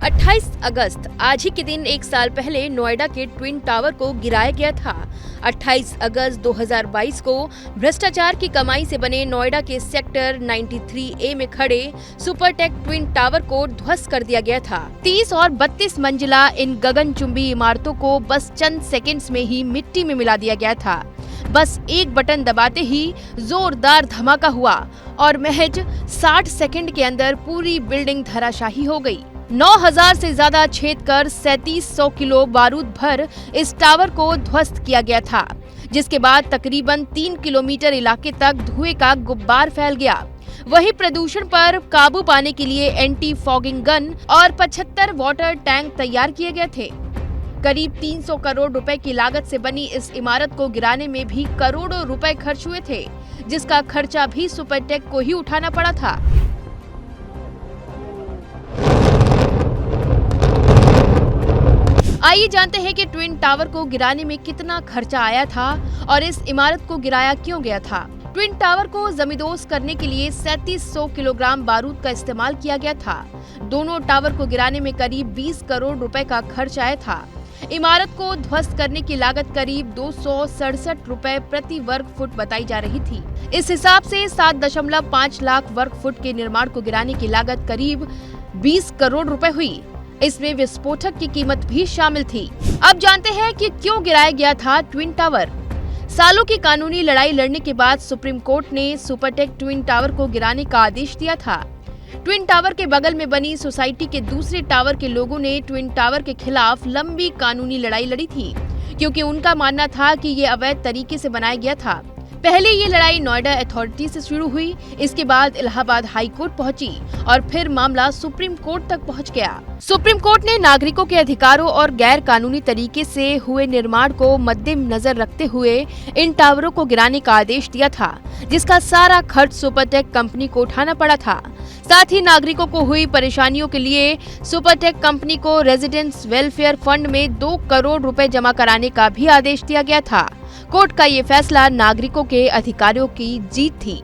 28 अगस्त आज ही के दिन एक साल पहले नोएडा के ट्विन टावर को गिराया गया था। 28 अगस्त 2022 को भ्रष्टाचार की कमाई से बने नोएडा के सेक्टर 93A में खड़े सुपरटेक ट्विन टावर को ध्वस्त कर दिया गया था। 30 और 32 मंजिला इन गगनचुंबी इमारतों को बस चंद सेकंड्स में ही मिट्टी में मिला दिया गया था। बस एक बटन दबाते ही जोरदार धमाका हुआ और महज 60 सेकंड के अंदर पूरी बिल्डिंग धराशायी हो गई। 9000 से ज्यादा छेद कर 3700 किलो बारूद भर इस टावर को ध्वस्त किया गया था, जिसके बाद तकरीबन 3 किलोमीटर इलाके तक धुएं का गुब्बार फैल गया। वहीं प्रदूषण पर काबू पाने के लिए एंटी फॉगिंग गन और 75 वाटर टैंक तैयार किए गए थे। करीब 300 करोड़ रुपए की लागत से बनी इस इमारत को गिराने में भी करोड़ों रुपए खर्च हुए थे, जिसका खर्चा भी सुपरटेक को ही उठाना पड़ा था। आइए जानते हैं कि ट्विन टावर को गिराने में कितना खर्चा आया था और इस इमारत को गिराया क्यों गया था। ट्विन टावर को जमींदोज करने के लिए 3700 किलोग्राम बारूद का इस्तेमाल किया गया था। दोनों टावर को गिराने में करीब 20 करोड़ रुपए का खर्च आया था। इमारत को ध्वस्त करने की लागत करीब 267 रुपए प्रति वर्ग फुट बताई जा रही थी। इस हिसाब से 7.5 लाख वर्ग फुट के निर्माण को गिराने की लागत करीब 20 करोड़ रुपए हुई। इसमें विस्फोटक की कीमत भी शामिल थी। अब जानते हैं कि क्यों गिराया गया था ट्विन टावर। सालों की कानूनी लड़ाई लड़ने के बाद सुप्रीम कोर्ट ने सुपरटेक ट्विन टावर को गिराने का आदेश दिया था। ट्विन टावर के बगल में बनी सोसाइटी के दूसरे टावर के लोगों ने ट्विन टावर के खिलाफ लंबी कानूनी लड़ाई लड़ी थी, क्योंकि उनका मानना था कि ये अवैध तरीके से बनाया गया था। पहले ये लड़ाई नोएडा अथॉरिटी से शुरू हुई, इसके बाद इलाहाबाद हाई कोर्ट पहुंची और फिर मामला सुप्रीम कोर्ट तक पहुंच गया। सुप्रीम कोर्ट ने नागरिकों के अधिकारों और गैर कानूनी तरीके से हुए निर्माण को मद्देनजर रखते हुए इन टावरों को गिराने का आदेश दिया था, जिसका सारा खर्च सुपरटेक कंपनी को उठाना पड़ा था। साथ ही नागरिकों को हुई परेशानियों के लिए सुपरटेक कंपनी को रेजिडेंट्स वेलफेयर फंड में 2 करोड़ रुपए जमा कराने का भी आदेश दिया गया था। कोर्ट का ये फैसला नागरिकों के अधिकारों की जीत थी।